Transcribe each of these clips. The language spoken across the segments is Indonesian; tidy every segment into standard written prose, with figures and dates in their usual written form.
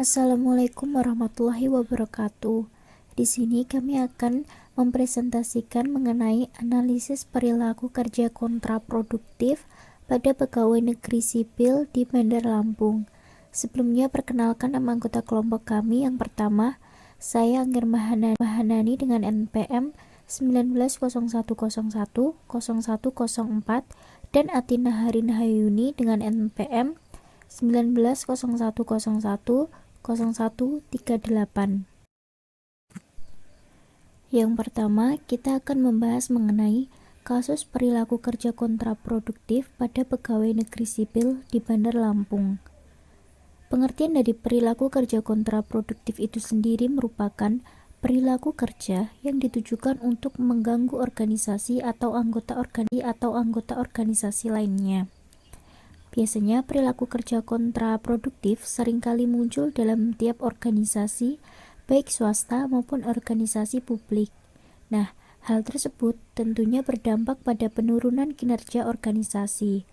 Assalamualaikum warahmatullahi wabarakatuh. Di sini kami akan mempresentasikan mengenai analisis perilaku kerja kontraproduktif pada pegawai negeri sipil di Bandar Lampung. Sebelumnya perkenalkan nama anggota kelompok kami. Yang pertama, saya Angger Mahanani dengan NPM 1901010104 dan Atina Harin Hayuni dengan NPM 1901010138. Yang pertama, kita akan membahas mengenai kasus perilaku kerja kontraproduktif pada pegawai negeri sipil di Bandar Lampung. Pengertian dari perilaku kerja kontraproduktif itu sendiri merupakan perilaku kerja yang ditujukan untuk mengganggu organisasi atau anggota organisasi lainnya. Biasanya perilaku kerja kontraproduktif seringkali muncul dalam tiap organisasi, baik swasta maupun organisasi publik. Nah, hal tersebut tentunya berdampak pada penurunan kinerja organisasi.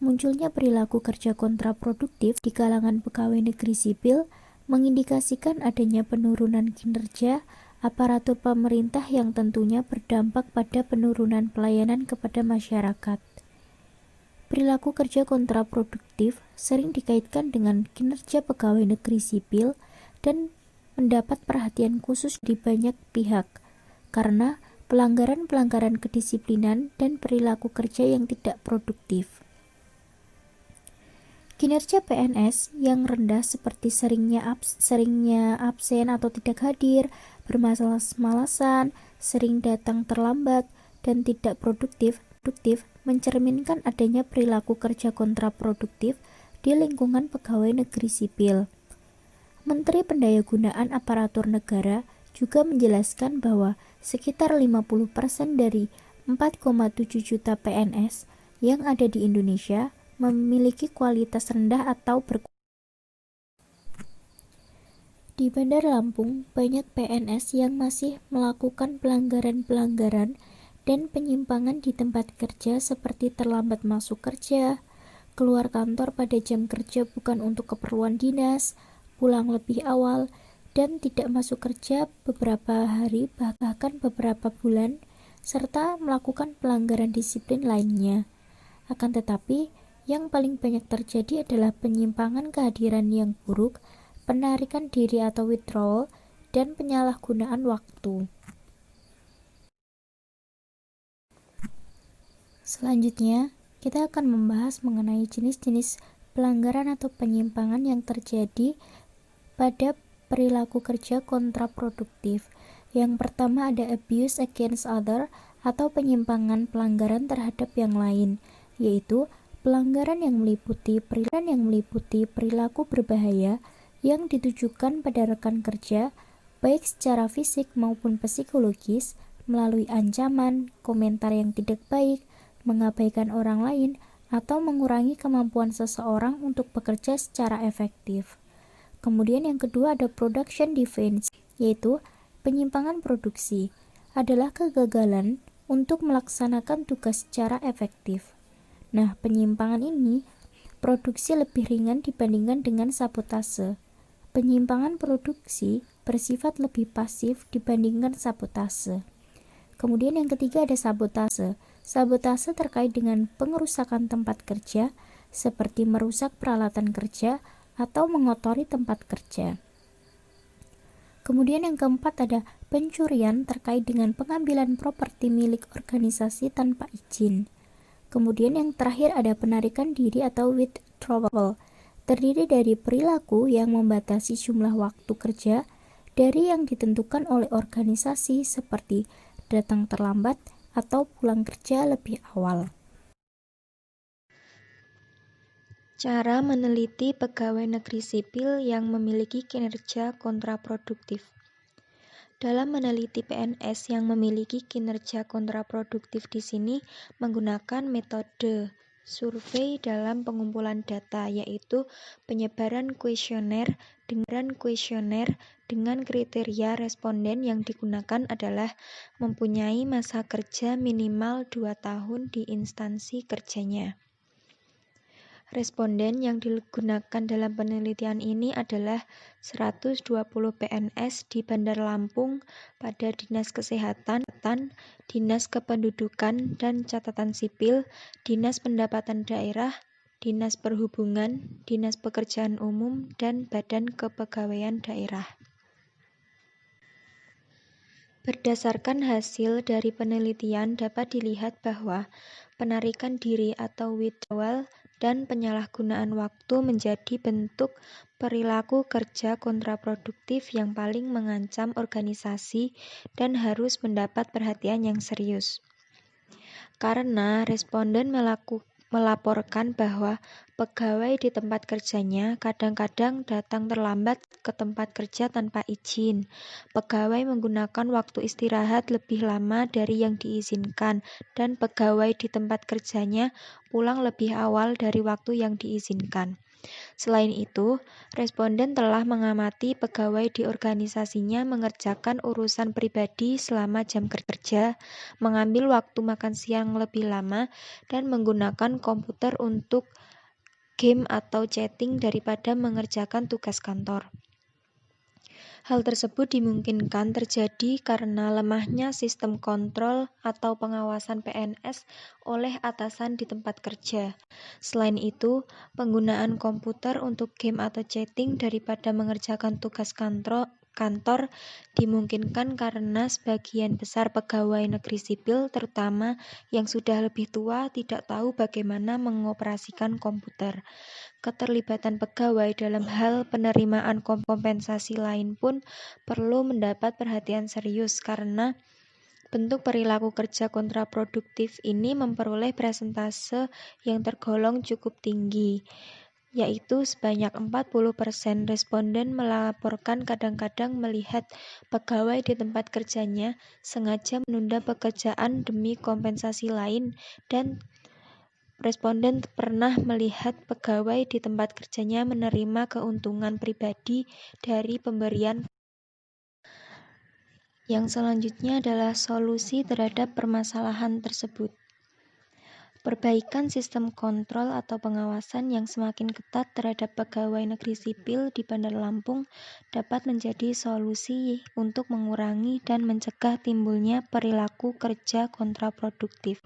Munculnya perilaku kerja kontraproduktif di kalangan pegawai negeri sipil mengindikasikan adanya penurunan kinerja aparatur pemerintah yang tentunya berdampak pada penurunan pelayanan kepada masyarakat. Perilaku kerja kontraproduktif sering dikaitkan dengan kinerja pegawai negeri sipil dan mendapat perhatian khusus di banyak pihak karena pelanggaran-pelanggaran kedisiplinan dan perilaku kerja yang tidak produktif. Kinerja PNS yang rendah seperti seringnya absen atau tidak hadir, bermalas-malasan, sering datang terlambat, dan tidak produktif mencerminkan adanya perilaku kerja kontraproduktif di lingkungan pegawai negeri sipil. Menteri Pendayagunaan Aparatur Negara juga menjelaskan bahwa sekitar 50% dari 4,7 juta PNS yang ada di Indonesia memiliki kualitas rendah atau Di Bandar Lampung, banyak PNS yang masih melakukan pelanggaran-pelanggaran dan penyimpangan di tempat kerja seperti terlambat masuk kerja, keluar kantor pada jam kerja bukan untuk keperluan dinas, pulang lebih awal, dan tidak masuk kerja beberapa hari bahkan beberapa bulan, serta melakukan pelanggaran disiplin lainnya. Akan tetapi, yang paling banyak terjadi adalah penyimpangan kehadiran yang buruk, penarikan diri atau withdrawal, dan penyalahgunaan waktu. Selanjutnya, kita akan membahas mengenai jenis-jenis pelanggaran atau penyimpangan yang terjadi pada perilaku kerja kontraproduktif. Yang pertama ada abuse against other atau penyimpangan pelanggaran terhadap yang lain, yaitu pelanggaran yang meliputi perilaku berbahaya yang ditujukan pada rekan kerja, baik secara fisik maupun psikologis, melalui ancaman, komentar yang tidak baik, mengabaikan orang lain, atau mengurangi kemampuan seseorang untuk bekerja secara efektif. Kemudian yang kedua ada production defense, yaitu penyimpangan produksi, adalah kegagalan untuk melaksanakan tugas secara efektif. Nah, penyimpangan ini produksi lebih ringan dibandingkan dengan sabotase. Penyimpangan produksi bersifat lebih pasif dibandingkan sabotase. Kemudian yang ketiga ada sabotase. Sabotase terkait dengan pengerusakan tempat kerja, seperti merusak peralatan kerja atau mengotori tempat kerja. Kemudian yang keempat ada pencurian terkait dengan pengambilan properti milik organisasi tanpa izin. Kemudian yang terakhir ada penarikan diri atau withdrawal, terdiri dari perilaku yang membatasi jumlah waktu kerja dari yang ditentukan oleh organisasi seperti datang terlambat atau pulang kerja lebih awal. Cara meneliti pegawai negeri sipil yang memiliki kinerja kontraproduktif. Dalam meneliti PNS yang memiliki kinerja kontraproduktif di sini menggunakan metode survei dalam pengumpulan data, yaitu penyebaran kuesioner dengan kriteria responden yang digunakan adalah mempunyai masa kerja minimal 2 tahun di instansi kerjanya. Responden yang digunakan dalam penelitian ini adalah 120 PNS di Bandar Lampung pada Dinas Kesehatan, Dinas Kependudukan dan Catatan Sipil, Dinas Pendapatan Daerah, Dinas Perhubungan, Dinas Pekerjaan Umum, dan Badan Kepegawaian Daerah. Berdasarkan hasil dari penelitian dapat dilihat bahwa penarikan diri atau withdrawal dan penyalahgunaan waktu menjadi bentuk perilaku kerja kontraproduktif yang paling mengancam organisasi dan harus mendapat perhatian yang serius. Karena responden melaporkan bahwa pegawai di tempat kerjanya kadang-kadang datang terlambat ke tempat kerja tanpa izin. Pegawai menggunakan waktu istirahat lebih lama dari yang diizinkan, dan pegawai di tempat kerjanya pulang lebih awal dari waktu yang diizinkan. Selain itu, responden telah mengamati pegawai di organisasinya mengerjakan urusan pribadi selama jam kerja, mengambil waktu makan siang lebih lama, dan menggunakan komputer untuk game atau chatting daripada mengerjakan tugas kantor. Hal tersebut dimungkinkan terjadi karena lemahnya sistem kontrol atau pengawasan PNS oleh atasan di tempat kerja. Selain itu, penggunaan komputer untuk game atau chatting daripada mengerjakan tugas kantor dimungkinkan karena sebagian besar pegawai negeri sipil, terutama yang sudah lebih tua, tidak tahu bagaimana mengoperasikan komputer. Keterlibatan pegawai dalam hal penerimaan kompensasi lain pun perlu mendapat perhatian serius karena bentuk perilaku kerja kontraproduktif ini memperoleh persentase yang tergolong cukup tinggi, yaitu sebanyak 40% responden melaporkan kadang-kadang melihat pegawai di tempat kerjanya sengaja menunda pekerjaan demi kompensasi lain, dan responden pernah melihat pegawai di tempat kerjanya menerima keuntungan pribadi dari pemberian. Yang selanjutnya adalah solusi terhadap permasalahan tersebut. Perbaikan sistem kontrol atau pengawasan yang semakin ketat terhadap pegawai negeri sipil di Bandar Lampung dapat menjadi solusi untuk mengurangi dan mencegah timbulnya perilaku kerja kontraproduktif,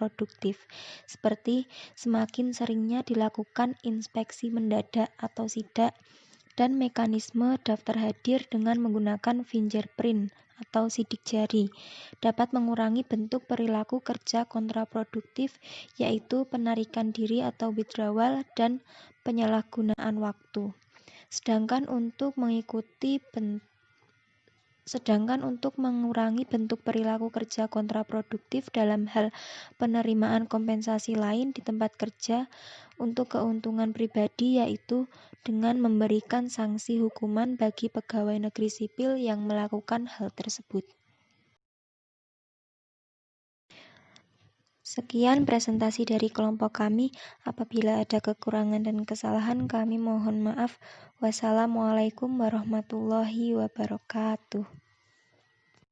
seperti semakin seringnya dilakukan inspeksi mendadak atau sidak, dan mekanisme daftar hadir dengan menggunakan fingerprint atau sidik jari dapat mengurangi bentuk perilaku kerja kontraproduktif, yaitu penarikan diri atau withdrawal dan penyalahgunaan waktu. Sedangkan untuk mengurangi bentuk perilaku kerja kontraproduktif dalam hal penerimaan kompensasi lain di tempat kerja untuk keuntungan pribadi, yaitu dengan memberikan sanksi hukuman bagi pegawai negeri sipil yang melakukan hal tersebut. Sekian presentasi dari kelompok kami. Apabila ada kekurangan dan kesalahan, kami mohon maaf. Wassalamualaikum warahmatullahi wabarakatuh.